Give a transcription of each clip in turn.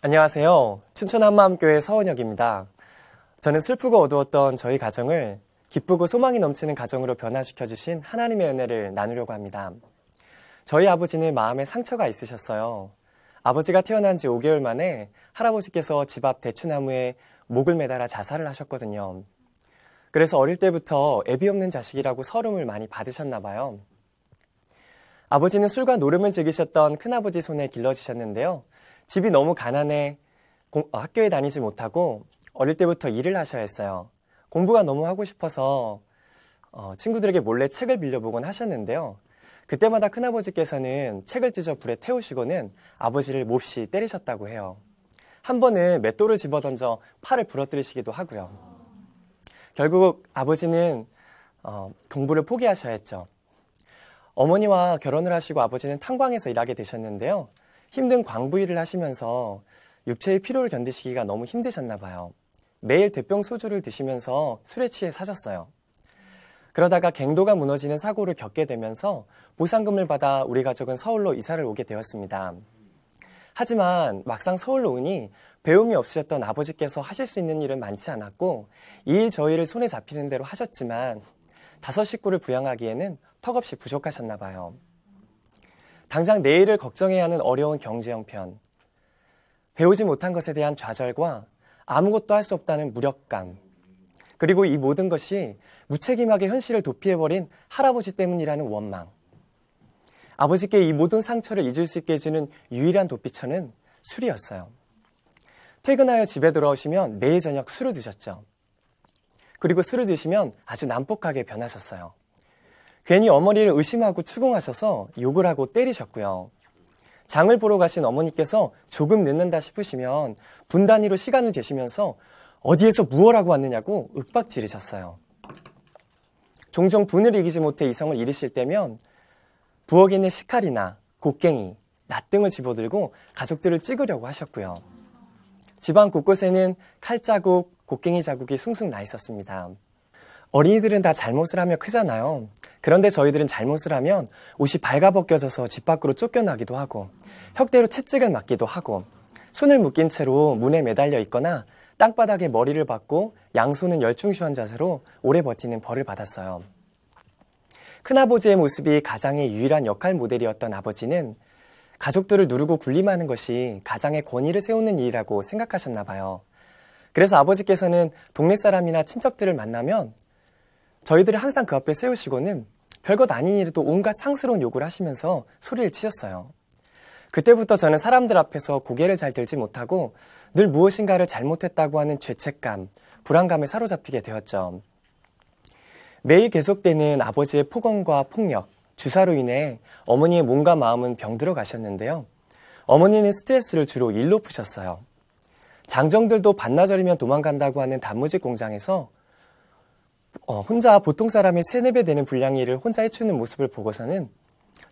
안녕하세요. 춘천 한마음교회 서원혁입니다. 저는 슬프고 어두웠던 저희 가정을 기쁘고 소망이 넘치는 가정으로 변화시켜주신 하나님의 은혜를 나누려고 합니다. 저희 아버지는 마음에 상처가 있으셨어요. 아버지가 태어난 지 5개월 만에 할아버지께서 집 앞 대추나무에 목을 매달아 자살을 하셨거든요. 그래서 어릴 때부터 애비 없는 자식이라고 서름을 많이 받으셨나 봐요. 아버지는 술과 노름을 즐기셨던 큰아버지 손에 길러지셨는데요. 집이 너무 가난해 학교에 다니지 못하고 어릴 때부터 일을 하셔야 했어요. 공부가 너무 하고 싶어서 친구들에게 몰래 책을 빌려보곤 하셨는데요. 그때마다 큰아버지께서는 책을 찢어 불에 태우시고는 아버지를 몹시 때리셨다고 해요. 한 번은 맷돌을 집어던져 팔을 부러뜨리시기도 하고요. 결국 아버지는 공부를 포기하셔야 했죠. 어머니와 결혼을 하시고 아버지는 탄광에서 일하게 되셨는데요. 힘든 광부 일을 하시면서 육체의 피로를 견디시기가 너무 힘드셨나 봐요. 매일 대병 소주를 드시면서 술에 취해 사셨어요. 그러다가 갱도가 무너지는 사고를 겪게 되면서 보상금을 받아 우리 가족은 서울로 이사를 오게 되었습니다. 하지만 막상 서울로 오니 배움이 없으셨던 아버지께서 하실 수 있는 일은 많지 않았고 이 일 저 일을 손에 잡히는 대로 하셨지만 5 식구를 부양하기에는 턱없이 부족하셨나 봐요. 당장 내일을 걱정해야 하는 어려운 경제 형편, 배우지 못한 것에 대한 좌절과 아무것도 할 수 없다는 무력감, 그리고 이 모든 것이 무책임하게 현실을 도피해버린 할아버지 때문이라는 원망. 아버지께 이 모든 상처를 잊을 수 있게 해주는 유일한 도피처는 술이었어요. 퇴근하여 집에 돌아오시면 매일 저녁 술을 드셨죠. 그리고 술을 드시면 아주 난폭하게 변하셨어요. 괜히 어머니를 의심하고 추궁하셔서 욕을 하고 때리셨고요. 장을 보러 가신 어머니께서 조금 늦는다 싶으시면 분 단위로 시간을 재시면서 어디에서 무엇 하고 왔느냐고 윽박 지르셨어요. 종종 분을 이기지 못해 이성을 잃으실 때면 부엌에 있는 식칼이나 곡괭이, 낫 등을 집어들고 가족들을 찍으려고 하셨고요. 집안 곳곳에는 칼자국, 곡괭이 자국이 숭숭 나 있었습니다. 어린이들은 다 잘못을 하며 크잖아요. 그런데 저희들은 잘못을 하면 옷이 발가벗겨져서 집 밖으로 쫓겨나기도 하고 혁대로 채찍을 맞기도 하고 손을 묶인 채로 문에 매달려 있거나 땅바닥에 머리를 박고 양손은 열중시한 자세로 오래 버티는 벌을 받았어요. 큰아버지의 모습이 가장의 유일한 역할 모델이었던 아버지는 가족들을 누르고 군림하는 것이 가장의 권위를 세우는 일이라고 생각하셨나 봐요. 그래서 아버지께서는 동네 사람이나 친척들을 만나면 저희들을 항상 그 앞에 세우시고는 별것 아닌 일에도 온갖 상스러운 욕을 하시면서 소리를 치셨어요. 그때부터 저는 사람들 앞에서 고개를 잘 들지 못하고 늘 무엇인가를 잘못했다고 하는 죄책감, 불안감에 사로잡히게 되었죠. 매일 계속되는 아버지의 폭언과 폭력, 주사로 인해 어머니의 몸과 마음은 병들어 가셨는데요. 어머니는 스트레스를 주로 일로 푸셨어요. 장정들도 반나절이면 도망간다고 하는 단무지 공장에서 혼자 보통 사람의 3-4배 되는 분량 일을 혼자 해주는 모습을 보고서는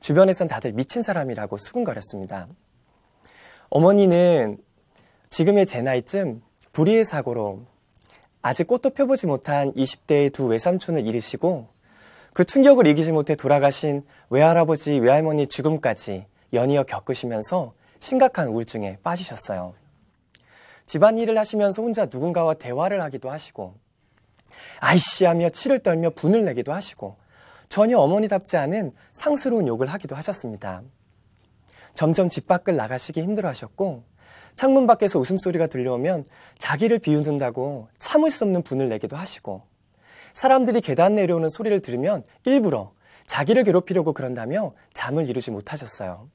주변에선 다들 미친 사람이라고 수군거렸습니다. 어머니는 지금의 제 나이쯤 불의의 사고로 아직 꽃도 펴보지 못한 20대의 두 외삼촌을 잃으시고 그 충격을 이기지 못해 돌아가신 외할아버지, 외할머니 죽음까지 연이어 겪으시면서 심각한 우울증에 빠지셨어요. 집안일을 하시면서 혼자 누군가와 대화를 하기도 하시고 아이씨 하며 치를 떨며 분을 내기도 하시고 전혀 어머니답지 않은 상스러운 욕을 하기도 하셨습니다. 점점 집 밖을 나가시기 힘들어하셨고 창문 밖에서 웃음소리가 들려오면 자기를 비웃는다고 참을 수 없는 분을 내기도 하시고 사람들이 계단 내려오는 소리를 들으면 일부러 자기를 괴롭히려고 그런다며 잠을 이루지 못하셨어요.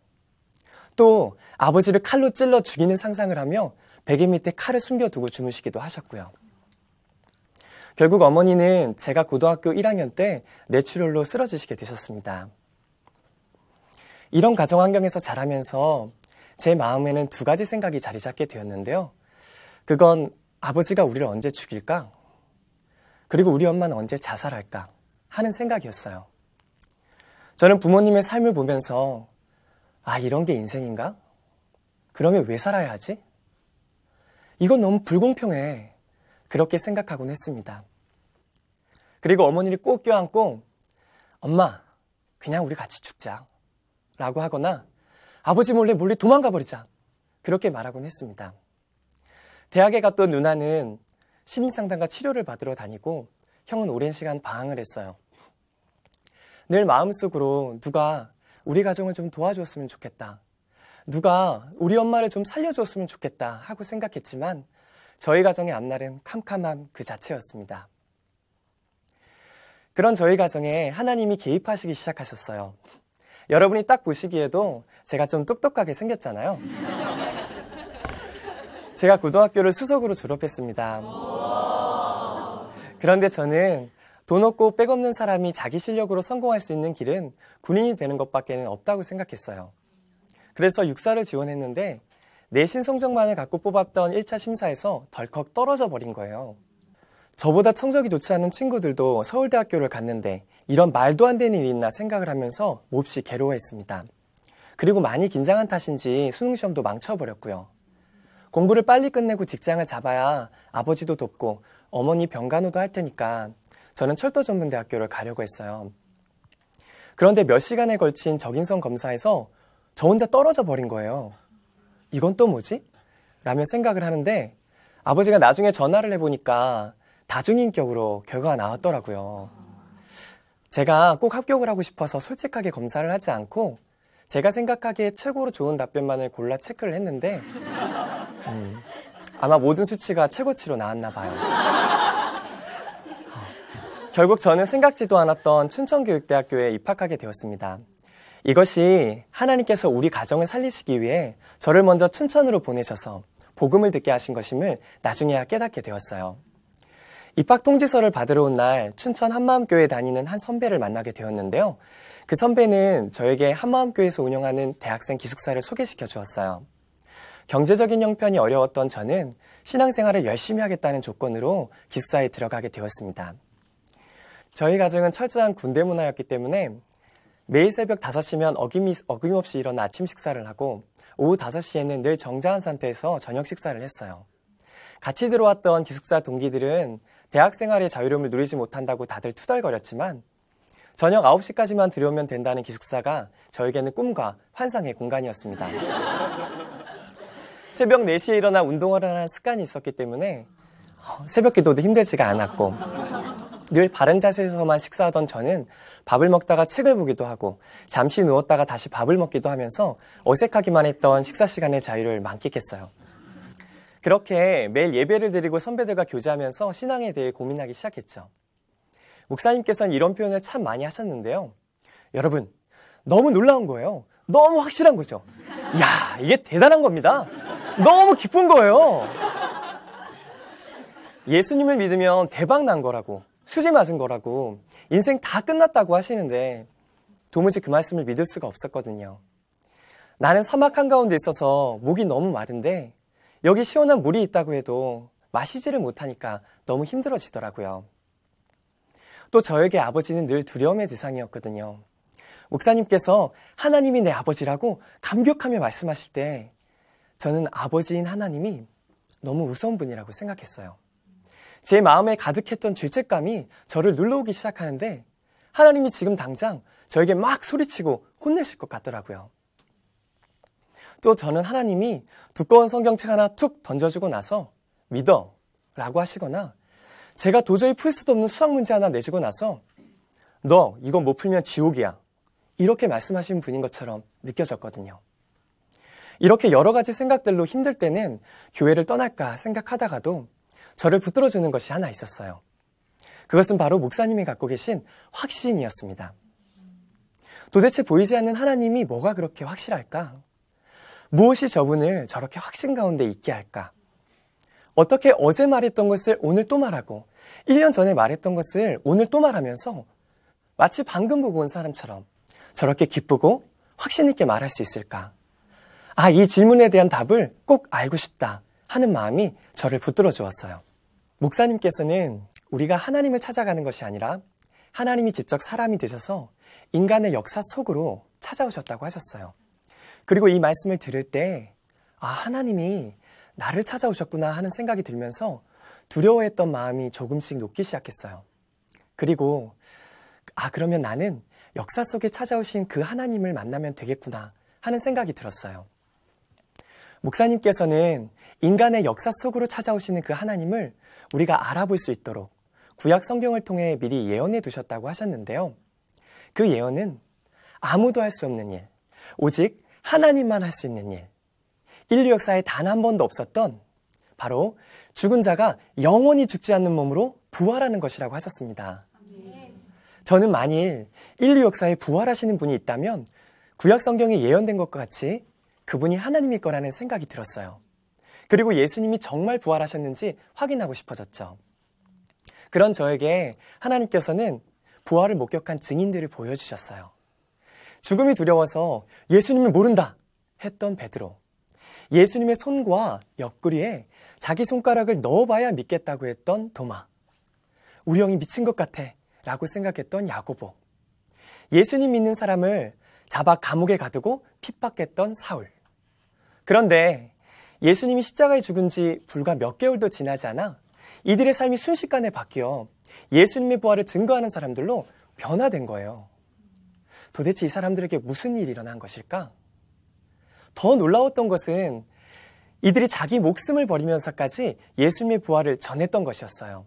또 아버지를 칼로 찔러 죽이는 상상을 하며 베개 밑에 칼을 숨겨두고 주무시기도 하셨고요. 결국 어머니는 제가 고등학교 1학년 때 뇌출혈로 쓰러지시게 되셨습니다. 이런 가정 환경에서 자라면서 제 마음에는 2가지 생각이 자리 잡게 되었는데요. 그건 아버지가 우리를 언제 죽일까? 그리고 우리 엄마는 언제 자살할까? 하는 생각이었어요. 저는 부모님의 삶을 보면서 이런 게 인생인가? 그러면 왜 살아야 하지? 이건 너무 불공평해. 그렇게 생각하곤 했습니다. 그리고 어머니를 꼭 껴안고 엄마, 그냥 우리 같이 죽자 라고 하거나 아버지 몰래 도망가 버리자 그렇게 말하곤 했습니다. 대학에 갔던 누나는 신입상담과 치료를 받으러 다니고 형은 오랜 시간 방황을 했어요. 늘 마음속으로 누가 우리 가정을 좀 도와줬으면 좋겠다. 누가 우리 엄마를 좀 살려줬으면 좋겠다 하고 생각했지만 저희 가정의 앞날은 캄캄함 그 자체였습니다. 그런 저희 가정에 하나님이 개입하시기 시작하셨어요. 여러분이 딱 보시기에도 제가 좀 똑똑하게 생겼잖아요. 제가 고등학교를 수석으로 졸업했습니다. 그런데 저는 돈 없고 백 없는 사람이 자기 실력으로 성공할 수 있는 길은 군인이 되는 것밖에 없다고 생각했어요. 그래서 육사를 지원했는데 내신 성적만을 갖고 뽑았던 1차 심사에서 덜컥 떨어져 버린 거예요. 저보다 성적이 좋지 않은 친구들도 서울대학교를 갔는데 이런 말도 안 되는 일이 있나 생각을 하면서 몹시 괴로워했습니다. 그리고 많이 긴장한 탓인지 수능시험도 망쳐버렸고요. 공부를 빨리 끝내고 직장을 잡아야 아버지도 돕고 어머니 병간호도 할 테니까 저는 철도전문대학교를 가려고 했어요. 그런데 몇 시간에 걸친 적인성 검사에서 저 혼자 떨어져 버린 거예요. 이건 또 뭐지? 라며 생각을 하는데 아버지가 나중에 전화를 해보니까 다중인격으로 결과가 나왔더라고요. 제가 꼭 합격을 하고 싶어서 솔직하게 검사를 하지 않고 제가 생각하기에 최고로 좋은 답변만을 골라 체크를 했는데 아마 모든 수치가 최고치로 나왔나 봐요. 결국 저는 생각지도 않았던 춘천교육대학교에 입학하게 되었습니다. 이것이 하나님께서 우리 가정을 살리시기 위해 저를 먼저 춘천으로 보내셔서 복음을 듣게 하신 것임을 나중에야 깨닫게 되었어요. 입학 통지서를 받으러 온 날 춘천 한마음교회 다니는 한 선배를 만나게 되었는데요. 그 선배는 저에게 한마음교회에서 운영하는 대학생 기숙사를 소개시켜 주었어요. 경제적인 형편이 어려웠던 저는 신앙생활을 열심히 하겠다는 조건으로 기숙사에 들어가게 되었습니다. 저희 가정은 철저한 군대 문화였기 때문에 매일 새벽 5시면 어김없이 일어나 아침 식사를 하고 오후 5시에는 늘 정자한 상태에서 저녁 식사를 했어요. 같이 들어왔던 기숙사 동기들은 대학 생활의 자유로움을 누리지 못한다고 다들 투덜거렸지만 저녁 9시까지만 들여오면 된다는 기숙사가 저에게는 꿈과 환상의 공간이었습니다. 새벽 4시에 일어나 운동을 하는 습관이 있었기 때문에 새벽 기도도 힘들지가 않았고 늘 바른 자세에서만 식사하던 저는 밥을 먹다가 책을 보기도 하고 잠시 누웠다가 다시 밥을 먹기도 하면서 어색하기만 했던 식사 시간의 자유를 만끽했어요. 그렇게 매일 예배를 드리고 선배들과 교제하면서 신앙에 대해 고민하기 시작했죠. 목사님께서는 이런 표현을 참 많이 하셨는데요. 여러분, 너무 놀라운 거예요. 너무 확실한 거죠. 이야, 이게 대단한 겁니다. 너무 기쁜 거예요. 예수님을 믿으면 대박 난 거라고, 수지 맞은 거라고, 인생 다 끝났다고 하시는데 도무지 그 말씀을 믿을 수가 없었거든요. 나는 사막 한가운데 있어서 목이 너무 마른데 여기 시원한 물이 있다고 해도 마시지를 못하니까 너무 힘들어지더라고요. 또 저에게 아버지는 늘 두려움의 대상이었거든요. 목사님께서 하나님이 내 아버지라고 감격하며 말씀하실 때 저는 아버지인 하나님이 너무 무서운 분이라고 생각했어요. 제 마음에 가득했던 죄책감이 저를 눌러오기 시작하는데 하나님이 지금 당장 저에게 막 소리치고 혼내실 것 같더라고요. 또 저는 하나님이 두꺼운 성경책 하나 툭 던져주고 나서 믿어 라고 하시거나 제가 도저히 풀 수도 없는 수학 문제 하나 내주고 나서 너 이거 못 풀면 지옥이야 이렇게 말씀하신 분인 것처럼 느껴졌거든요. 이렇게 여러 가지 생각들로 힘들 때는 교회를 떠날까 생각하다가도 저를 붙들어주는 것이 하나 있었어요. 그것은 바로 목사님이 갖고 계신 확신이었습니다. 도대체 보이지 않는 하나님이 뭐가 그렇게 확실할까? 무엇이 저분을 저렇게 확신 가운데 있게 할까? 어떻게 어제 말했던 것을 오늘 또 말하고 1년 전에 말했던 것을 오늘 또 말하면서 마치 방금 보고 온 사람처럼 저렇게 기쁘고 확신 있게 말할 수 있을까? 아, 이 질문에 대한 답을 꼭 알고 싶다 하는 마음이 저를 붙들어 주었어요. 목사님께서는 우리가 하나님을 찾아가는 것이 아니라 하나님이 직접 사람이 되셔서 인간의 역사 속으로 찾아오셨다고 하셨어요. 그리고 이 말씀을 들을 때 아, 하나님이 나를 찾아오셨구나 하는 생각이 들면서 두려워했던 마음이 조금씩 녹기 시작했어요. 그리고 아, 그러면 나는 역사 속에 찾아오신 그 하나님을 만나면 되겠구나 하는 생각이 들었어요. 목사님께서는 인간의 역사 속으로 찾아오시는 그 하나님을 우리가 알아볼 수 있도록 구약 성경을 통해 미리 예언해 두셨다고 하셨는데요. 그 예언은 아무도 할 수 없는 일, 오직 하나님만 할 수 있는 일, 인류 역사에 단 한 번도 없었던 바로 죽은 자가 영원히 죽지 않는 몸으로 부활하는 것이라고 하셨습니다. 저는 만일 인류 역사에 부활하시는 분이 있다면 구약 성경에 예언된 것과 같이 그분이 하나님일 거라는 생각이 들었어요. 그리고 예수님이 정말 부활하셨는지 확인하고 싶어졌죠. 그런 저에게 하나님께서는 부활을 목격한 증인들을 보여주셨어요. 죽음이 두려워서 예수님을 모른다 했던 베드로, 예수님의 손과 옆구리에 자기 손가락을 넣어봐야 믿겠다고 했던 도마, 우리 형이 미친 것 같아 라고 생각했던 야고보, 예수님 믿는 사람을 잡아 감옥에 가두고 핍박했던 사울. 그런데 예수님이 십자가에 죽은 지 불과 몇 개월도 지나지 않아 이들의 삶이 순식간에 바뀌어 예수님의 부활을 증거하는 사람들로 변화된 거예요. 도대체 이 사람들에게 무슨 일이 일어난 것일까? 더 놀라웠던 것은 이들이 자기 목숨을 버리면서까지 예수님의 부활을 전했던 것이었어요.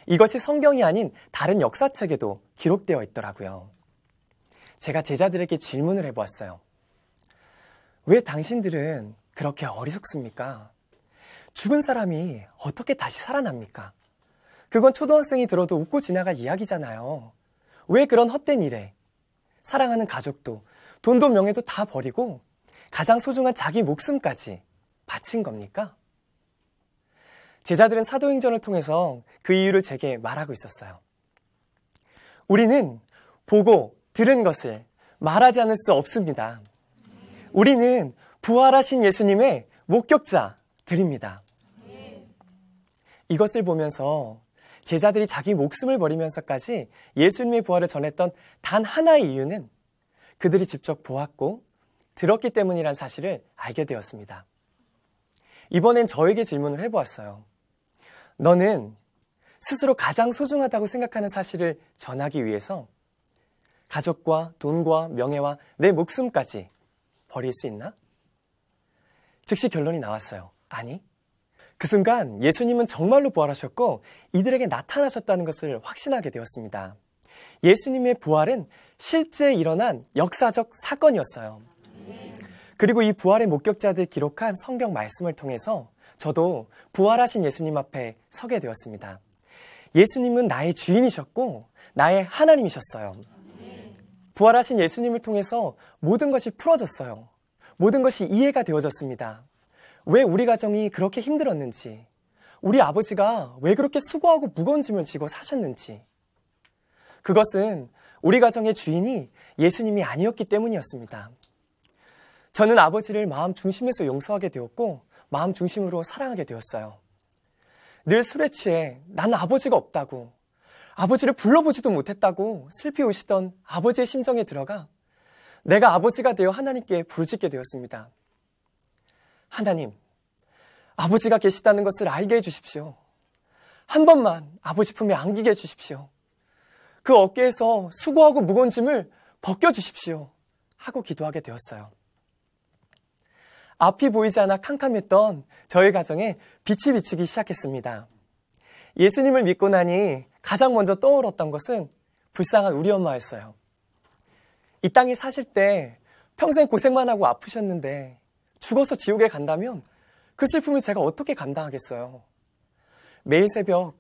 이것이 성경이 아닌 다른 역사책에도 기록되어 있더라고요. 제가 제자들에게 질문을 해보았어요. 왜 당신들은 그렇게 어리석습니까? 죽은 사람이 어떻게 다시 살아납니까? 그건 초등학생이 들어도 웃고 지나갈 이야기잖아요. 왜 그런 헛된 일에 사랑하는 가족도 돈도 명예도 다 버리고 가장 소중한 자기 목숨까지 바친 겁니까? 제자들은 사도행전을 통해서 그 이유를 제게 말하고 있었어요. 우리는 보고 들은 것을 말하지 않을 수 없습니다. 우리는 부활하신 예수님의 목격자들입니다. 이것을 보면서 제자들이 자기 목숨을 버리면서까지 예수님의 부활을 전했던 단 하나의 이유는 그들이 직접 보았고 들었기 때문이란 사실을 알게 되었습니다. 이번엔 저에게 질문을 해보았어요. 너는 스스로 가장 소중하다고 생각하는 사실을 전하기 위해서 가족과 돈과 명예와 내 목숨까지 버릴 수 있나? 즉시 결론이 나왔어요. 아니. 그 순간 예수님은 정말로 부활하셨고 이들에게 나타나셨다는 것을 확신하게 되었습니다. 예수님의 부활은 실제 일어난 역사적 사건이었어요. 그리고 이 부활의 목격자들 기록한 성경 말씀을 통해서 저도 부활하신 예수님 앞에 서게 되었습니다. 예수님은 나의 주인이셨고 나의 하나님이셨어요. 부활하신 예수님을 통해서 모든 것이 풀어졌어요. 모든 것이 이해가 되어졌습니다. 왜 우리 가정이 그렇게 힘들었는지, 우리 아버지가 왜 그렇게 수고하고 무거운 짐을 지고 사셨는지, 그것은 우리 가정의 주인이 예수님이 아니었기 때문이었습니다. 저는 아버지를 마음 중심에서 용서하게 되었고 마음 중심으로 사랑하게 되었어요. 늘 술에 취해 난 아버지가 없다고, 아버지를 불러보지도 못했다고 슬피 우시던 아버지의 심정에 들어가 내가 아버지가 되어 하나님께 부르짖게 되었습니다. 하나님, 아버지가 계시다는 것을 알게 해주십시오. 한 번만 아버지 품에 안기게 해주십시오. 그 어깨에서 수고하고 무거운 짐을 벗겨주십시오. 하고 기도하게 되었어요. 앞이 보이지 않아 캄캄했던 저희 가정에 빛이 비추기 시작했습니다. 예수님을 믿고 나니 가장 먼저 떠올랐던 것은 불쌍한 우리 엄마였어요. 이 땅에 사실 때 평생 고생만 하고 아프셨는데 죽어서 지옥에 간다면 그 슬픔을 제가 어떻게 감당하겠어요. 매일 새벽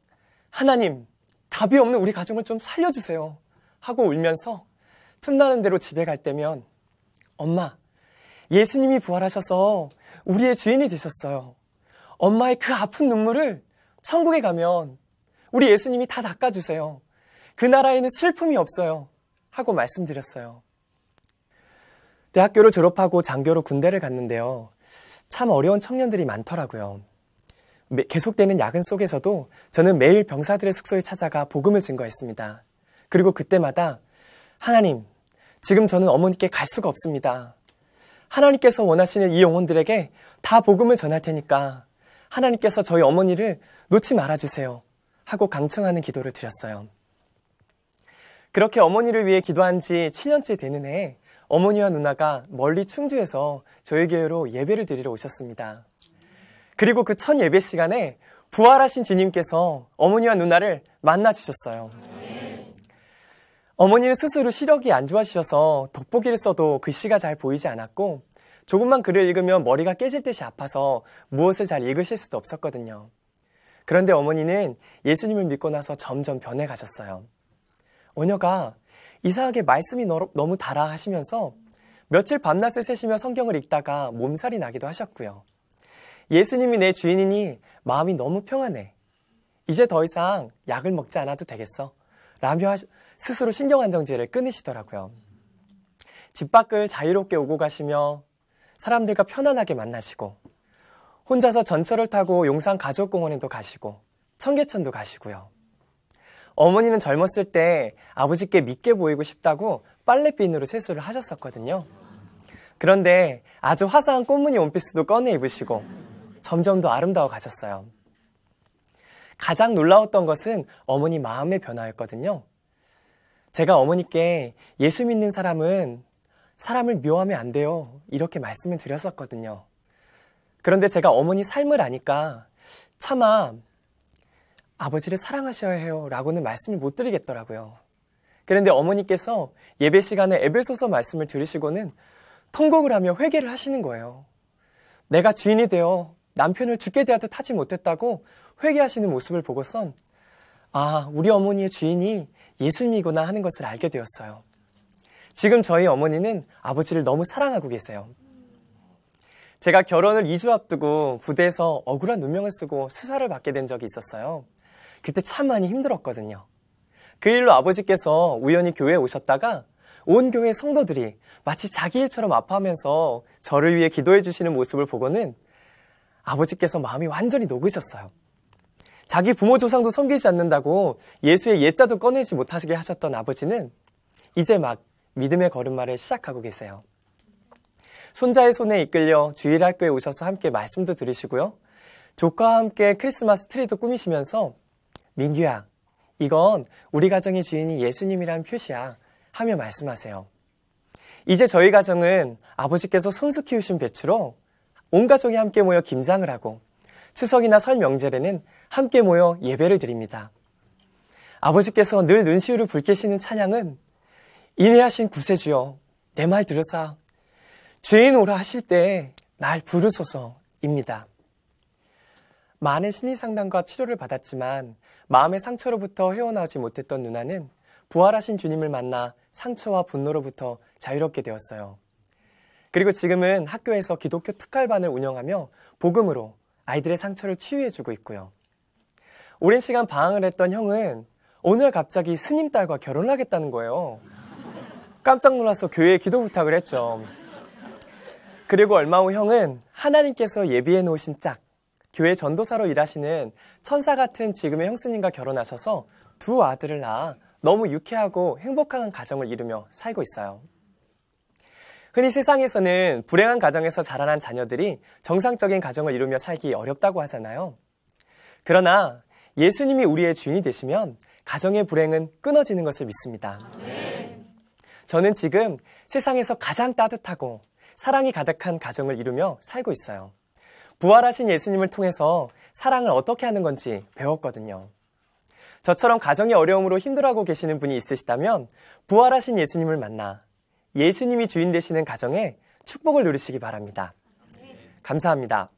하나님, 답이 없는 우리 가정을 좀 살려주세요 하고 울면서 틈나는 대로 집에 갈 때면 엄마, 예수님이 부활하셔서 우리의 주인이 되셨어요. 엄마의 그 아픈 눈물을 천국에 가면 우리 예수님이 다 닦아주세요. 그 나라에는 슬픔이 없어요 하고 말씀드렸어요. 대학교를 졸업하고 장교로 군대를 갔는데요. 참 어려운 청년들이 많더라고요. 계속되는 야근 속에서도 저는 매일 병사들의 숙소에 찾아가 복음을 증거했습니다. 그리고 그때마다 하나님, 지금 저는 어머니께 갈 수가 없습니다. 하나님께서 원하시는 이 영혼들에게 다 복음을 전할 테니까 하나님께서 저희 어머니를 놓지 말아주세요 하고 강청하는 기도를 드렸어요. 그렇게 어머니를 위해 기도한 지 7년째 되는 해에 어머니와 누나가 멀리 충주에서 저희 교회로 예배를 드리러 오셨습니다. 그리고 그 첫 예배 시간에 부활하신 주님께서 어머니와 누나를 만나주셨어요. 어머니는 스스로 시력이 안 좋아지셔서 돋보기를 써도 글씨가 잘 보이지 않았고 조금만 글을 읽으면 머리가 깨질 듯이 아파서 무엇을 잘 읽으실 수도 없었거든요. 그런데 어머니는 예수님을 믿고 나서 점점 변해가셨어요. 오녀가 이상하게 말씀이 너무 달아 하시면서 며칠 밤낮을 새시며 성경을 읽다가 몸살이 나기도 하셨고요. 예수님이 내 주인이니 마음이 너무 평안해. 이제 더 이상 약을 먹지 않아도 되겠어. 라며 스스로 신경안정제를 끊으시더라고요. 집 밖을 자유롭게 오고 가시며 사람들과 편안하게 만나시고 혼자서 전철을 타고 용산 가족공원에도 가시고 청계천도 가시고요. 어머니는 젊었을 때 아버지께 믿게 보이고 싶다고 빨래비누로 세수를 하셨었거든요. 그런데 아주 화사한 꽃무늬 원피스도 꺼내 입으시고 점점 더 아름다워 가셨어요. 가장 놀라웠던 것은 어머니 마음의 변화였거든요. 제가 어머니께 예수 믿는 사람은 사람을 미워하면 안 돼요. 이렇게 말씀을 드렸었거든요. 그런데 제가 어머니 삶을 아니까 차마 아버지를 사랑하셔야 해요 라고는 말씀을 못 드리겠더라고요. 그런데 어머니께서 예배 시간에 에베소서 말씀을 들으시고는 통곡을 하며 회개를 하시는 거예요. 내가 주인이 되어 남편을 죽게 대하듯 하지 못했다고 회개하시는 모습을 보고선 아, 우리 어머니의 주인이 예수님이구나 하는 것을 알게 되었어요. 지금 저희 어머니는 아버지를 너무 사랑하고 계세요. 제가 결혼을 2주 앞두고 부대에서 억울한 누명을 쓰고 수사를 받게 된 적이 있었어요. 그때 참 많이 힘들었거든요. 그 일로 아버지께서 우연히 교회에 오셨다가 온 교회 성도들이 마치 자기 일처럼 아파하면서 저를 위해 기도해 주시는 모습을 보고는 아버지께서 마음이 완전히 녹으셨어요. 자기 부모 조상도 섬기지 않는다고 예수의 예자도 꺼내지 못하게 하셨던 아버지는 이제 막 믿음의 걸음마를 시작하고 계세요. 손자의 손에 이끌려 주일학교에 오셔서 함께 말씀도 들으시고요. 조카와 함께 크리스마스 트리도 꾸미시면서 민규야, 이건 우리 가정의 주인이 예수님이라는 표시야 하며 말씀하세요. 이제 저희 가정은 아버지께서 손수 키우신 배추로 온 가족이 함께 모여 김장을 하고 추석이나 설 명절에는 함께 모여 예배를 드립니다. 아버지께서 늘 눈시울을 붉히시는 찬양은 인애하신 구세주여 내 말 들으사 죄인 오라 하실 때 날 부르소서입니다. 많은 심리상담과 치료를 받았지만 마음의 상처로부터 헤어나오지 못했던 누나는 부활하신 주님을 만나 상처와 분노로부터 자유롭게 되었어요. 그리고 지금은 학교에서 기독교 특활반을 운영하며 복음으로 아이들의 상처를 치유해주고 있고요. 오랜 시간 방황을 했던 형은 오늘 갑자기 스님 딸과 결혼을 하겠다는 거예요. 깜짝 놀라서 교회에 기도 부탁을 했죠. 그리고 얼마 후 형은 하나님께서 예비해 놓으신 짝, 교회 전도사로 일하시는 천사 같은 지금의 형수님과 결혼하셔서 두 아들을 낳아 너무 유쾌하고 행복한 가정을 이루며 살고 있어요. 흔히 세상에서는 불행한 가정에서 자라난 자녀들이 정상적인 가정을 이루며 살기 어렵다고 하잖아요. 그러나 예수님이 우리의 주인이 되시면 가정의 불행은 끊어지는 것을 믿습니다. 저는 지금 세상에서 가장 따뜻하고 사랑이 가득한 가정을 이루며 살고 있어요. 부활하신 예수님을 통해서 사랑을 어떻게 하는 건지 배웠거든요. 저처럼 가정의 어려움으로 힘들어하고 계시는 분이 있으시다면 부활하신 예수님을 만나 예수님이 주인 되시는 가정에 축복을 누리시기 바랍니다. 감사합니다.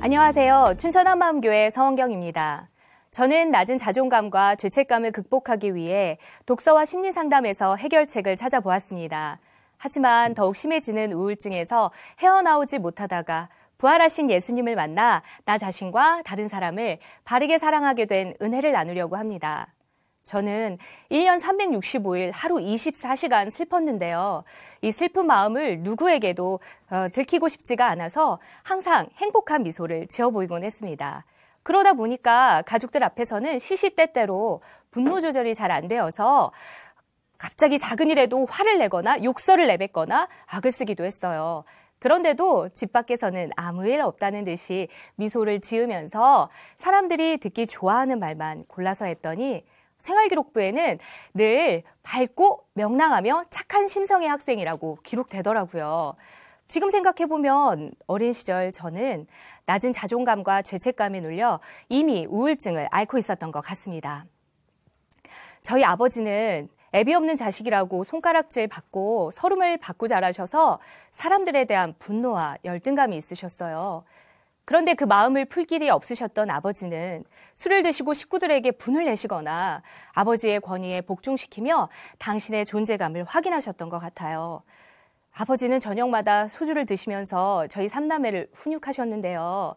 안녕하세요. 춘천 한마음교회 서원경입니다. 저는 낮은 자존감과 죄책감을 극복하기 위해 독서와 심리상담에서 해결책을 찾아보았습니다. 하지만 더욱 심해지는 우울증에서 헤어나오지 못하다가 부활하신 예수님을 만나 나 자신과 다른 사람을 바르게 사랑하게 된 은혜를 나누려고 합니다. 저는 1년 365일 하루 24시간 슬펐는데요. 이 슬픈 마음을 누구에게도 들키고 싶지가 않아서 항상 행복한 미소를 지어 보이곤 했습니다. 그러다 보니까 가족들 앞에서는 시시때때로 분노 조절이 잘 안 되어서 갑자기 작은 일에도 화를 내거나 욕설을 내뱉거나 악을 쓰기도 했어요. 그런데도 집 밖에서는 아무 일 없다는 듯이 미소를 지으면서 사람들이 듣기 좋아하는 말만 골라서 했더니 생활기록부에는 늘 밝고 명랑하며 착한 심성의 학생이라고 기록되더라고요. 지금 생각해보면 어린 시절 저는 낮은 자존감과 죄책감에 눌려 이미 우울증을 앓고 있었던 것 같습니다. 저희 아버지는 애비 없는 자식이라고 손가락질 받고 서름을 받고 자라셔서 사람들에 대한 분노와 열등감이 있으셨어요. 그런데 그 마음을 풀 길이 없으셨던 아버지는 술을 드시고 식구들에게 분을 내시거나 아버지의 권위에 복종시키며 당신의 존재감을 확인하셨던 것 같아요. 아버지는 저녁마다 소주를 드시면서 저희 삼남매를 훈육하셨는데요.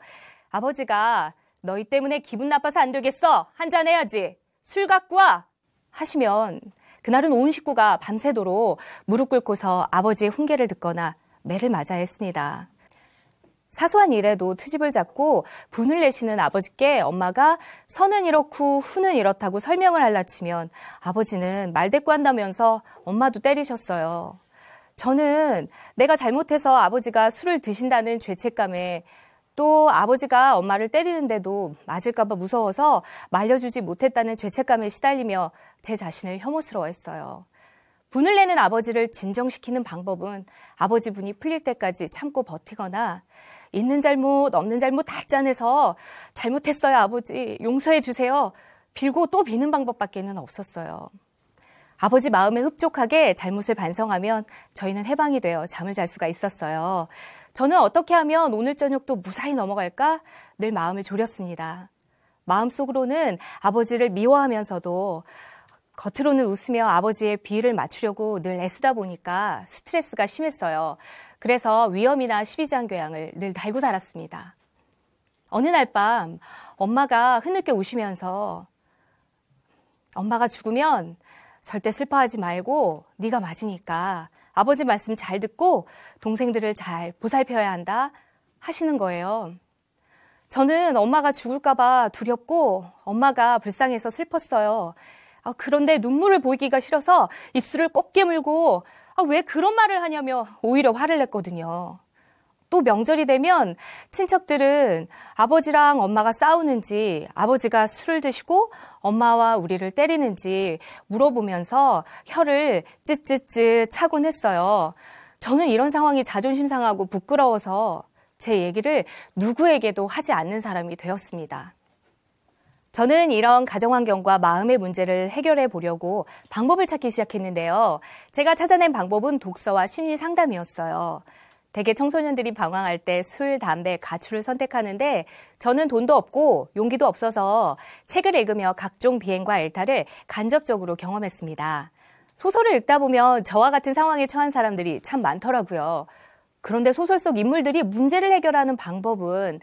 아버지가 너희 때문에 기분 나빠서 안 되겠어. 한잔 해야지. 술 갖고 와. 하시면 그날은 온 식구가 밤새도록 무릎 꿇고서 아버지의 훈계를 듣거나 매를 맞아야 했습니다. 사소한 일에도 트집을 잡고 분을 내시는 아버지께 엄마가 선은 이렇고 후는 이렇다고 설명을 하려치면 아버지는 말대꾸한다면서 엄마도 때리셨어요. 저는 내가 잘못해서 아버지가 술을 드신다는 죄책감에 또 아버지가 엄마를 때리는데도 맞을까 봐 무서워서 말려주지 못했다는 죄책감에 시달리며 제 자신을 혐오스러워했어요. 분을 내는 아버지를 진정시키는 방법은 아버지 분이 풀릴 때까지 참고 버티거나 있는 잘못 없는 잘못 다 짜내서 잘못했어요 아버지 용서해 주세요 빌고 또 비는 방법밖에는 없었어요. 아버지 마음에 흡족하게 잘못을 반성하면 저희는 해방이 되어 잠을 잘 수가 있었어요. 저는 어떻게 하면 오늘 저녁도 무사히 넘어갈까 늘 마음을 졸였습니다. 마음속으로는 아버지를 미워하면서도 겉으로는 웃으며 아버지의 비위를 맞추려고 늘 애쓰다 보니까 스트레스가 심했어요. 그래서 위험이나 십이장교양을 늘 달고 살았습니다. 어느 날 밤 엄마가 흐느껴 우시면서 엄마가 죽으면 절대 슬퍼하지 말고 네가 맞으니까 아버지 말씀 잘 듣고 동생들을 잘 보살펴야 한다 하시는 거예요. 저는 엄마가 죽을까 봐 두렵고 엄마가 불쌍해서 슬펐어요. 그런데 눈물을 보이기가 싫어서 입술을 꼭 깨물고 왜 그런 말을 하냐며 오히려 화를 냈거든요. 또 명절이 되면 친척들은 아버지랑 엄마가 싸우는지 아버지가 술을 드시고 엄마와 우리를 때리는지 물어보면서 혀를 찌찌찌 차곤 했어요. 저는 이런 상황이 자존심 상하고 부끄러워서 제 얘기를 누구에게도 하지 않는 사람이 되었습니다. 저는 이런 가정환경과 마음의 문제를 해결해 보려고 방법을 찾기 시작했는데요. 제가 찾아낸 방법은 독서와 심리상담이었어요. 대개 청소년들이 방황할 때 술, 담배, 가출을 선택하는데 저는 돈도 없고 용기도 없어서 책을 읽으며 각종 비행과 일탈을 간접적으로 경험했습니다. 소설을 읽다 보면 저와 같은 상황에 처한 사람들이 참 많더라고요. 그런데 소설 속 인물들이 문제를 해결하는 방법은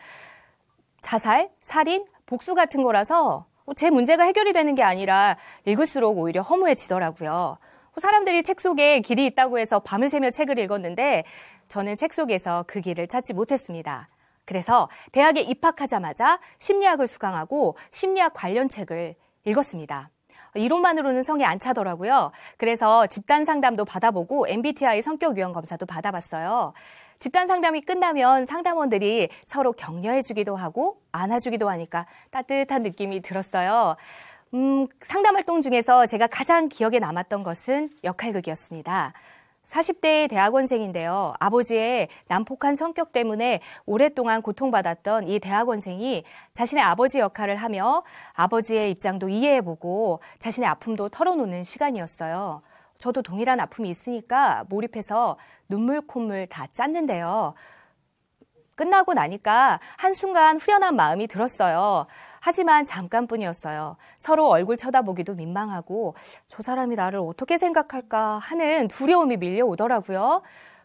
자살, 살인, 복수 같은 거라서 제 문제가 해결이 되는 게 아니라 읽을수록 오히려 허무해지더라고요. 사람들이 책 속에 길이 있다고 해서 밤을 새며 책을 읽었는데 저는 책 속에서 그 길을 찾지 못했습니다. 그래서 대학에 입학하자마자 심리학을 수강하고 심리학 관련 책을 읽었습니다. 이론만으로는 성에 안 차더라고요. 그래서 집단 상담도 받아보고 MBTI 성격 유형 검사도 받아봤어요. 집단 상담이 끝나면 상담원들이 서로 격려해주기도 하고 안아주기도 하니까 따뜻한 느낌이 들었어요. 상담 활동 중에서 제가 가장 기억에 남았던 것은 역할극이었습니다. 40대의 대학원생인데요. 아버지의 난폭한 성격 때문에 오랫동안 고통받았던 이 대학원생이 자신의 아버지 역할을 하며 아버지의 입장도 이해해보고 자신의 아픔도 털어놓는 시간이었어요. 저도 동일한 아픔이 있으니까 몰입해서 눈물 콧물 다 짰는데요. 끝나고 나니까 한순간 후련한 마음이 들었어요. 하지만 잠깐뿐이었어요. 서로 얼굴 쳐다보기도 민망하고 저 사람이 나를 어떻게 생각할까 하는 두려움이 밀려오더라고요.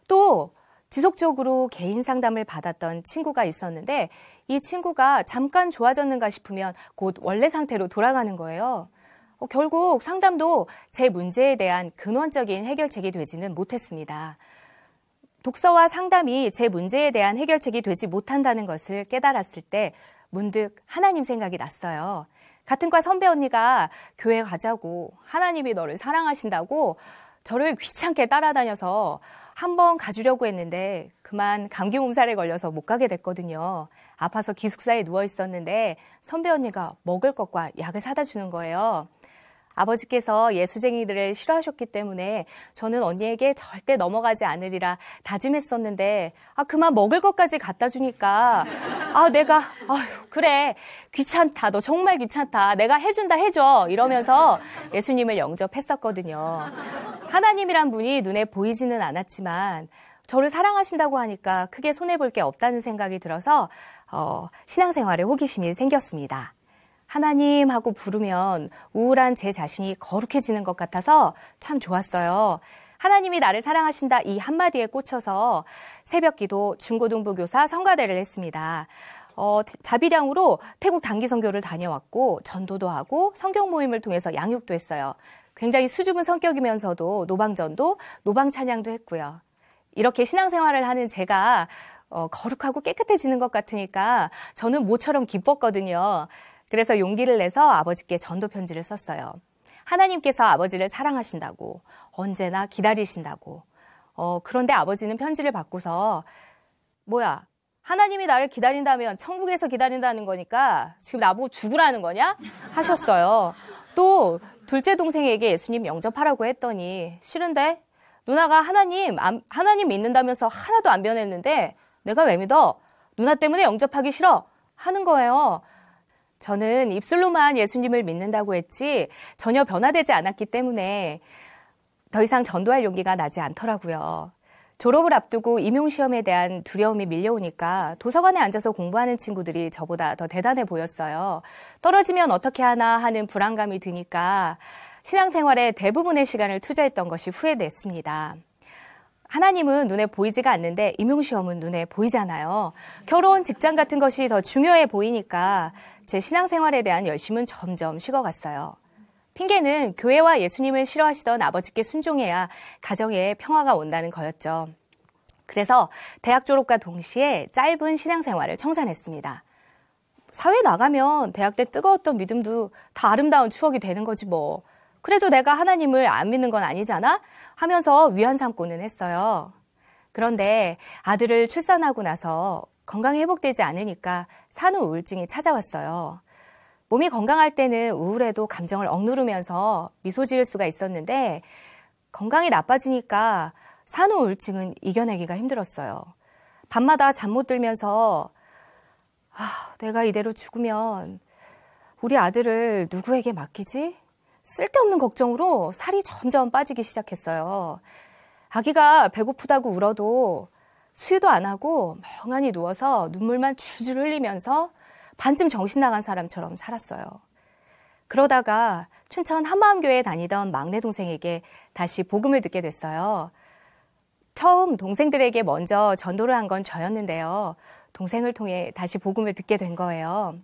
또 지속적으로 개인 상담을 받았던 친구가 있었는데 이 친구가 잠깐 좋아졌는가 싶으면 곧 원래 상태로 돌아가는 거예요. 결국 상담도 제 문제에 대한 근원적인 해결책이 되지는 못했습니다. 독서와 상담이 제 문제에 대한 해결책이 되지 못한다는 것을 깨달았을 때 문득 하나님 생각이 났어요. 같은 과 선배 언니가 교회 가자고 하나님이 너를 사랑하신다고 저를 귀찮게 따라다녀서 한번 가주려고 했는데 그만 감기 몸살에 걸려서 못 가게 됐거든요. 아파서 기숙사에 누워 있었는데 선배 언니가 먹을 것과 약을 사다 주는 거예요. 아버지께서 예수쟁이들을 싫어하셨기 때문에 저는 언니에게 절대 넘어가지 않으리라 다짐했었는데 그만 먹을 것까지 갖다 주니까 내가 그래 귀찮다, 너 정말 귀찮다, 내가 해준다, 해줘 이러면서 예수님을 영접했었거든요. 하나님이란 분이 눈에 보이지는 않았지만 저를 사랑하신다고 하니까 크게 손해볼 게 없다는 생각이 들어서 신앙생활에 호기심이 생겼습니다. 하나님 하고 부르면 우울한 제 자신이 거룩해지는 것 같아서 참 좋았어요. 하나님이 나를 사랑하신다 이 한마디에 꽂혀서 새벽기도, 중고등부 교사, 성가대를 했습니다. 자비량으로 태국 단기 선교를 다녀왔고 전도도 하고 성경 모임을 통해서 양육도 했어요. 굉장히 수줍은 성격이면서도 노방전도, 노방찬양도 했고요. 이렇게 신앙생활을 하는 제가 거룩하고 깨끗해지는 것 같으니까 저는 모처럼 기뻤거든요. 그래서 용기를 내서 아버지께 전도 편지를 썼어요. 하나님께서 아버지를 사랑하신다고, 언제나 기다리신다고. 그런데 아버지는 편지를 받고서 뭐야, 하나님이 나를 기다린다면 천국에서 기다린다는 거니까 지금 나보고 죽으라는 거냐? 하셨어요. 또 둘째 동생에게 예수님 영접하라고 했더니 싫은데? 누나가 하나님 믿는다면서 하나도 안 변했는데 내가 왜 믿어? 누나 때문에 영접하기 싫어. 하는 거예요. 저는 입술로만 예수님을 믿는다고 했지 전혀 변화되지 않았기 때문에 더 이상 전도할 용기가 나지 않더라고요. 졸업을 앞두고 임용시험에 대한 두려움이 밀려오니까 도서관에 앉아서 공부하는 친구들이 저보다 더 대단해 보였어요. 떨어지면 어떻게 하나 하는 불안감이 드니까 신앙생활에 대부분의 시간을 투자했던 것이 후회됐습니다. 하나님은 눈에 보이지가 않는데 임용시험은 눈에 보이잖아요. 결혼, 직장 같은 것이 더 중요해 보이니까 제 신앙생활에 대한 열심은 점점 식어갔어요. 핑계는 교회와 예수님을 싫어하시던 아버지께 순종해야 가정에 평화가 온다는 거였죠. 그래서 대학 졸업과 동시에 짧은 신앙생활을 청산했습니다. 사회 나가면 대학 때 뜨거웠던 믿음도 다 아름다운 추억이 되는 거지 뭐. 그래도 내가 하나님을 안 믿는 건 아니잖아? 하면서 위안 삼고는 했어요. 그런데 아들을 출산하고 나서 건강이 회복되지 않으니까 산후 우울증이 찾아왔어요. 몸이 건강할 때는 우울해도 감정을 억누르면서 미소 지을 수가 있었는데 건강이 나빠지니까 산후 우울증은 이겨내기가 힘들었어요. 밤마다 잠 못 들면서 내가 이대로 죽으면 우리 아들을 누구에게 맡기지? 쓸데없는 걱정으로 살이 점점 빠지기 시작했어요. 아기가 배고프다고 울어도 수유도 안 하고 멍하니 누워서 눈물만 줄줄 흘리면서 반쯤 정신 나간 사람처럼 살았어요. 그러다가 춘천 한마음교회에 다니던 막내 동생에게 다시 복음을 듣게 됐어요. 처음 동생들에게 먼저 전도를 한 건 저였는데요. 동생을 통해 다시 복음을 듣게 된 거예요.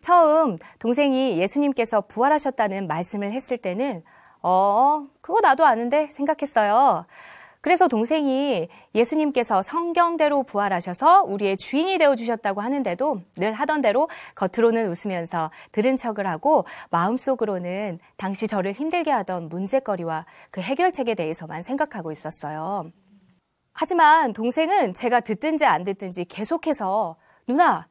처음 동생이 예수님께서 부활하셨다는 말씀을 했을 때는 그거 나도 아는데 생각했어요. 그래서 동생이 예수님께서 성경대로 부활하셔서 우리의 주인이 되어주셨다고 하는데도 늘 하던 대로 겉으로는 웃으면서 들은 척을 하고 마음속으로는 당시 저를 힘들게 하던 문제거리와 그 해결책에 대해서만 생각하고 있었어요. 하지만 동생은 제가 듣든지 안 듣든지 계속해서 누나,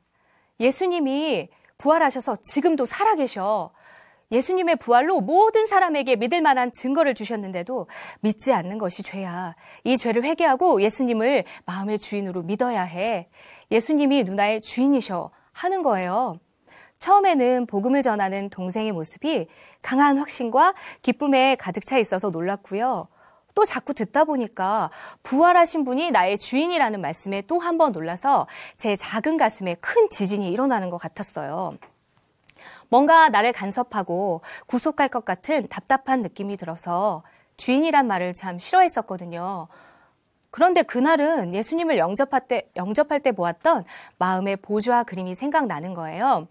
예수님이 부활하셔서 지금도 살아계셔. 예수님의 부활로 모든 사람에게 믿을 만한 증거를 주셨는데도 믿지 않는 것이 죄야. 이 죄를 회개하고 예수님을 마음의 주인으로 믿어야 해. 예수님이 누나의 주인이셔 하는 거예요. 처음에는 복음을 전하는 동생의 모습이 강한 확신과 기쁨에 가득 차 있어서 놀랐고요. 또 자꾸 듣다 보니까 부활하신 분이 나의 주인이라는 말씀에 또 한 번 놀라서 제 작은 가슴에 큰 지진이 일어나는 것 같았어요. 뭔가 나를 간섭하고 구속할 것 같은 답답한 느낌이 들어서 주인이란 말을 참 싫어했었거든요. 그런데 그날은 예수님을 영접할 때 보았던 마음의 보좌 그림이 생각나는 거예요.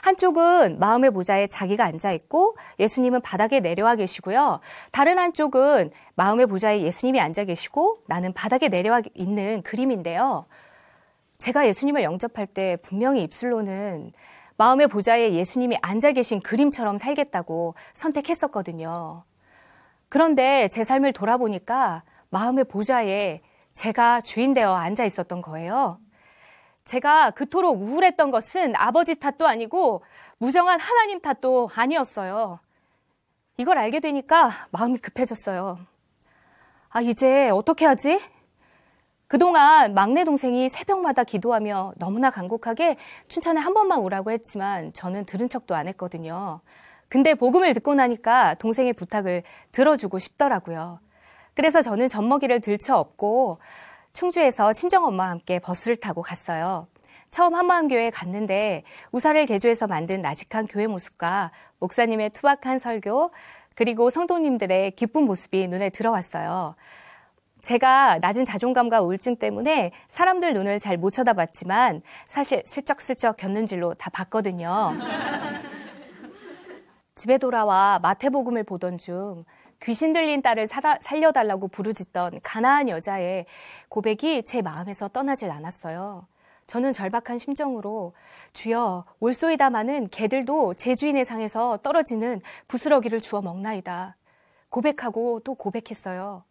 한쪽은 마음의 보좌에 자기가 앉아있고 예수님은 바닥에 내려와 계시고요. 다른 한쪽은 마음의 보좌에 예수님이 앉아 계시고 나는 바닥에 내려와 있는 그림인데요. 제가 예수님을 영접할 때 분명히 입술로는 마음의 보좌에 예수님이 앉아 계신 그림처럼 살겠다고 선택했었거든요. 그런데 제 삶을 돌아보니까 마음의 보좌에 제가 주인 되어 앉아 있었던 거예요. 제가 그토록 우울했던 것은 아버지 탓도 아니고 무정한 하나님 탓도 아니었어요. 이걸 알게 되니까 마음이 급해졌어요. 이제 어떻게 하지? 그동안 막내 동생이 새벽마다 기도하며 너무나 간곡하게 춘천에 한 번만 오라고 했지만 저는 들은 척도 안 했거든요. 근데 복음을 듣고 나니까 동생의 부탁을 들어주고 싶더라고요. 그래서 저는 젖먹이를 들쳐업고 충주에서 친정엄마와 함께 버스를 타고 갔어요. 처음 한마음교회에 갔는데 우사를 개조해서 만든 나직한 교회 모습과 목사님의 투박한 설교 그리고 성도님들의 기쁜 모습이 눈에 들어왔어요. 제가 낮은 자존감과 우울증 때문에 사람들 눈을 잘 못 쳐다봤지만 사실 슬쩍슬쩍 곁눈질로 다 봤거든요. 집에 돌아와 마태복음을 보던 중 귀신 들린 딸을 살려달라고 부르짖던 가나안 여자의 고백이 제 마음에서 떠나질 않았어요. 저는 절박한 심정으로 주여 올소이다마는 개들도 제 주인의 상에서 떨어지는 부스러기를 주워 먹나이다. 고백하고 또 고백했어요.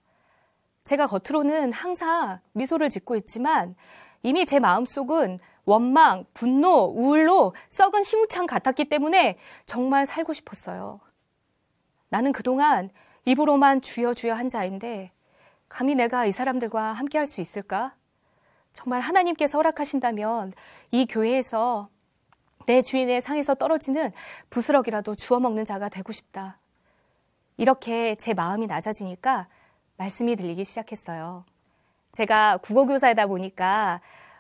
제가 겉으로는 항상 미소를 짓고 있지만 이미 제 마음속은 원망, 분노, 우울로 썩은 시무창 같았기 때문에 정말 살고 싶었어요. 나는 그동안 입으로만 주여 주여 한 자인데 감히 내가 이 사람들과 함께 할 수 있을까? 정말 하나님께서 허락하신다면 이 교회에서 내 주인의 상에서 떨어지는 부스럭이라도 주워 먹는 자가 되고 싶다. 이렇게 제 마음이 낮아지니까 말씀이 들리기 시작했어요. 제가 국어교사이다 보니까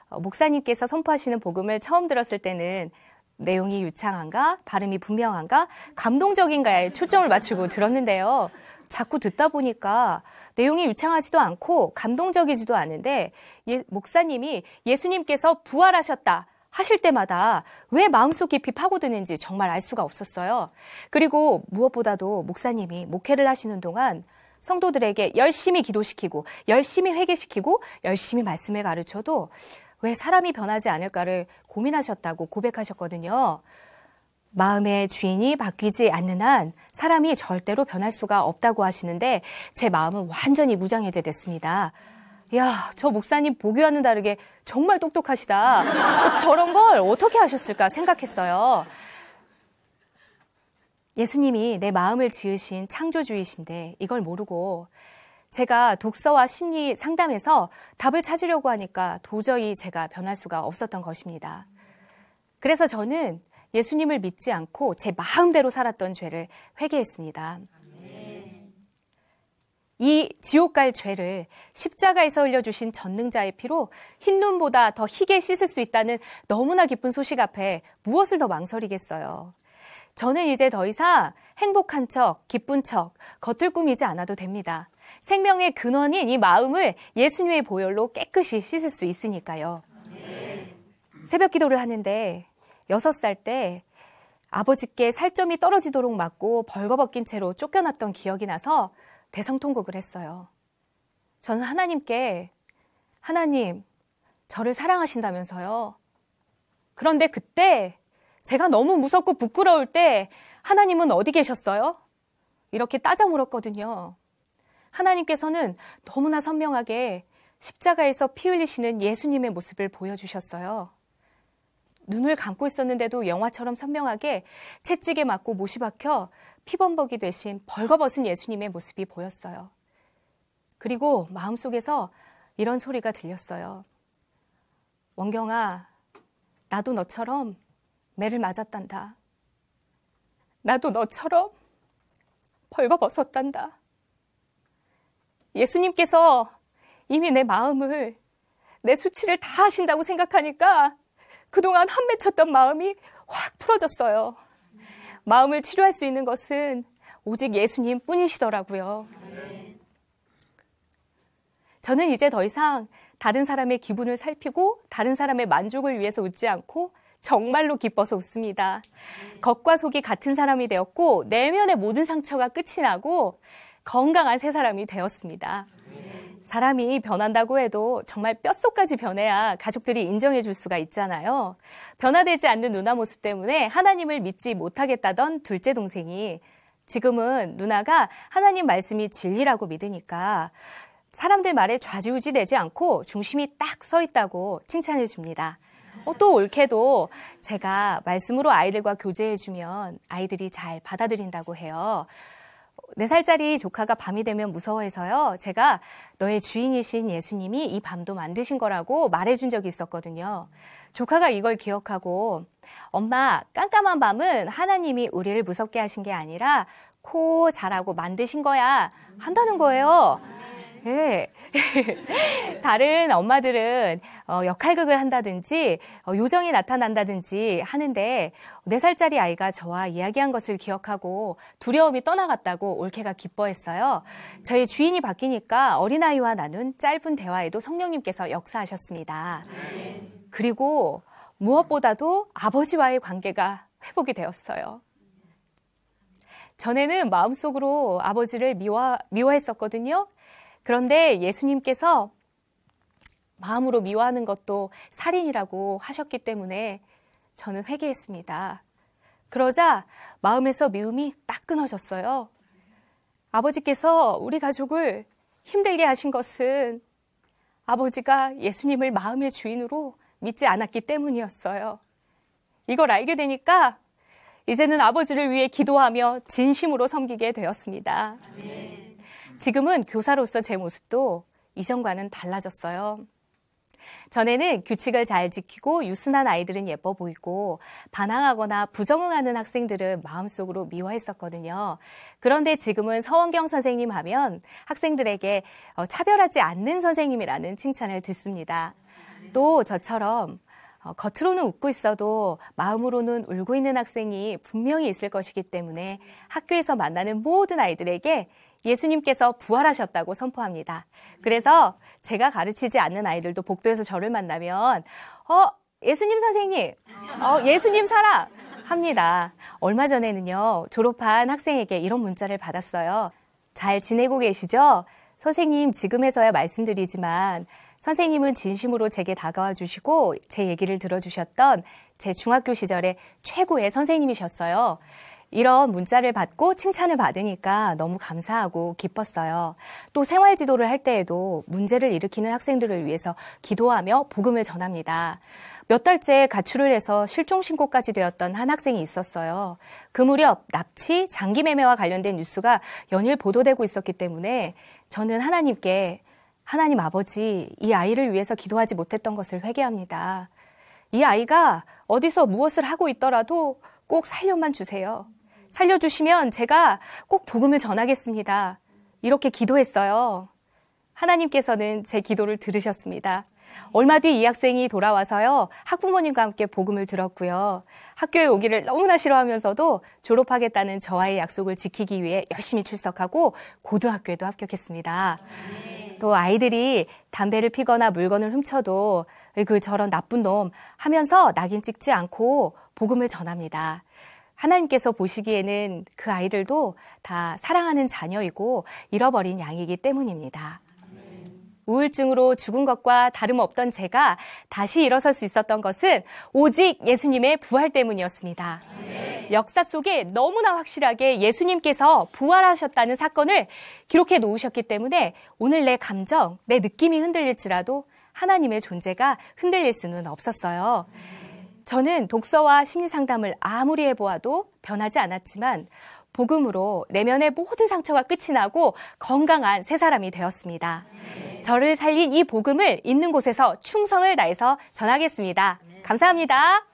목사님께서 선포하시는 복음을 처음 들었을 때는 내용이 유창한가, 발음이 분명한가, 감동적인가에 초점을 맞추고 들었는데요. 자꾸 듣다 보니까 내용이 유창하지도 않고 감동적이지도 않은데 목사님이 예수님께서 부활하셨다 하실 때마다 왜 마음속 깊이 파고드는지 정말 알 수가 없었어요. 그리고 무엇보다도 목사님이 목회를 하시는 동안 성도들에게 열심히 기도시키고 열심히 회개시키고 열심히 말씀을 가르쳐도 왜 사람이 변하지 않을까를 고민하셨다고 고백하셨거든요. 마음의 주인이 바뀌지 않는 한 사람이 절대로 변할 수가 없다고 하시는데 제 마음은 완전히 무장해제됐습니다. 이야, 저 목사님 보기와는 다르게 정말 똑똑하시다. 저런 걸 어떻게 하셨을까 생각했어요. 예수님이 내 마음을 지으신 창조주이신데 이걸 모르고 제가 독서와 심리 상담에서 답을 찾으려고 하니까 도저히 제가 변할 수가 없었던 것입니다. 그래서 저는 예수님을 믿지 않고 제 마음대로 살았던 죄를 회개했습니다. 이 지옥 갈 죄를 십자가에서 흘려주신 전능자의 피로 흰 눈보다 더 희게 씻을 수 있다는 너무나 기쁜 소식 앞에 무엇을 더 망설이겠어요. 저는 이제 더 이상 행복한 척, 기쁜 척, 겉을 꾸미지 않아도 됩니다. 생명의 근원인 이 마음을 예수님의 보혈로 깨끗이 씻을 수 있으니까요. 새벽 기도를 하는데 6살 때 아버지께 살점이 떨어지도록 맞고 벌거벗긴 채로 쫓겨났던 기억이 나서 대성통곡을 했어요. 저는 하나님께 하나님, 저를 사랑하신다면서요. 그런데 그때 제가 너무 무섭고 부끄러울 때 하나님은 어디 계셨어요? 이렇게 따져 물었거든요. 하나님께서는 너무나 선명하게 십자가에서 피 흘리시는 예수님의 모습을 보여주셨어요. 눈을 감고 있었는데도 영화처럼 선명하게 채찍에 맞고 못이 박혀 피범벅이 되신 벌거벗은 예수님의 모습이 보였어요. 그리고 마음속에서 이런 소리가 들렸어요. 원경아, 나도 너처럼 매를 맞았단다. 나도 너처럼 벌거벗었단다. 예수님께서 이미 내 마음을, 내 수치를 다 하신다고 생각하니까 그동안 한 맺혔던 마음이 확 풀어졌어요. 마음을 치료할 수 있는 것은 오직 예수님 뿐이시더라고요. 저는 이제 더 이상 다른 사람의 기분을 살피고 다른 사람의 만족을 위해서 웃지 않고 정말로 기뻐서 웃습니다. 겉과 속이 같은 사람이 되었고 내면의 모든 상처가 끝이 나고 건강한 새 사람이 되었습니다. 사람이 변한다고 해도 정말 뼛속까지 변해야 가족들이 인정해 줄 수가 있잖아요. 변화되지 않는 누나 모습 때문에 하나님을 믿지 못하겠다던 둘째 동생이 지금은 누나가 하나님 말씀이 진리라고 믿으니까 사람들 말에 좌지우지 되지 않고 중심이 딱 서 있다고 칭찬해 줍니다. 또 옳게도 제가 말씀으로 아이들과 교제해주면 아이들이 잘 받아들인다고 해요. 4살짜리 조카가 밤이 되면 무서워해서요. 제가 너의 주인이신 예수님이 이 밤도 만드신 거라고 말해준 적이 있었거든요. 조카가 이걸 기억하고 엄마, 깜깜한 밤은 하나님이 우리를 무섭게 하신 게 아니라 코 자라고 만드신 거야 한다는 거예요. 네. 다른 엄마들은 역할극을 한다든지 요정이 나타난다든지 하는데 4살짜리 아이가 저와 이야기한 것을 기억하고 두려움이 떠나갔다고 올케가 기뻐했어요. 저희 주인이 바뀌니까 어린아이와 나눈 짧은 대화에도 성령님께서 역사하셨습니다. 그리고 무엇보다도 아버지와의 관계가 회복이 되었어요. 전에는 마음속으로 아버지를 미워했었거든요. 그런데 예수님께서 마음으로 미워하는 것도 살인이라고 하셨기 때문에 저는 회개했습니다. 그러자 마음에서 미움이 딱 끊어졌어요. 아버지께서 우리 가족을 힘들게 하신 것은 아버지가 예수님을 마음의 주인으로 믿지 않았기 때문이었어요. 이걸 알게 되니까 이제는 아버지를 위해 기도하며 진심으로 섬기게 되었습니다. 지금은 교사로서 제 모습도 이전과는 달라졌어요. 전에는 규칙을 잘 지키고 유순한 아이들은 예뻐 보이고 반항하거나 부정응하는 학생들은 마음속으로 미워했었거든요. 그런데 지금은 서원경 선생님 하면 학생들에게 차별하지 않는 선생님이라는 칭찬을 듣습니다. 또 저처럼 겉으로는 웃고 있어도 마음으로는 울고 있는 학생이 분명히 있을 것이기 때문에 학교에서 만나는 모든 아이들에게 예수님께서 부활하셨다고 선포합니다. 그래서 제가 가르치지 않는 아이들도 복도에서 저를 만나면 예수님 선생님, 예수님 사랑 합니다. 얼마 전에는요, 졸업한 학생에게 이런 문자를 받았어요. 잘 지내고 계시죠? 선생님, 지금에서야 말씀드리지만 선생님은 진심으로 제게 다가와 주시고 제 얘기를 들어주셨던 제 중학교 시절의 최고의 선생님이셨어요. 이런 문자를 받고 칭찬을 받으니까 너무 감사하고 기뻤어요. 또 생활 지도를 할 때에도 문제를 일으키는 학생들을 위해서 기도하며 복음을 전합니다. 몇 달째 가출을 해서 실종 신고까지 되었던 한 학생이 있었어요. 그 무렵 납치, 장기 매매와 관련된 뉴스가 연일 보도되고 있었기 때문에 저는 하나님께 하나님 아버지, 이 아이를 위해서 기도하지 못했던 것을 회개합니다. 이 아이가 어디서 무엇을 하고 있더라도 꼭 살려만 주세요. 살려주시면 제가 꼭 복음을 전하겠습니다. 이렇게 기도했어요. 하나님께서는 제 기도를 들으셨습니다. 얼마 뒤 이 학생이 돌아와서요, 학부모님과 함께 복음을 들었고요. 학교에 오기를 너무나 싫어하면서도 졸업하겠다는 저와의 약속을 지키기 위해 열심히 출석하고 고등학교에도 합격했습니다. 또 아이들이 담배를 피거나 물건을 훔쳐도 저런 나쁜 놈 하면서 낙인 찍지 않고 복음을 전합니다. 하나님께서 보시기에는 그 아이들도 다 사랑하는 자녀이고 잃어버린 양이기 때문입니다. 우울증으로 죽은 것과 다름없던 제가 다시 일어설 수 있었던 것은 오직 예수님의 부활 때문이었습니다. 역사 속에 너무나 확실하게 예수님께서 부활하셨다는 사건을 기록해 놓으셨기 때문에 오늘 내 감정, 내 느낌이 흔들릴지라도 하나님의 존재가 흔들릴 수는 없었어요. 저는 독서와 심리상담을 아무리 해보아도 변하지 않았지만 복음으로 내면의 모든 상처가 끝이 나고 건강한 새 사람이 되었습니다. 저를 살린 이 복음을 있는 곳에서 충성을 다해서 전하겠습니다. 감사합니다.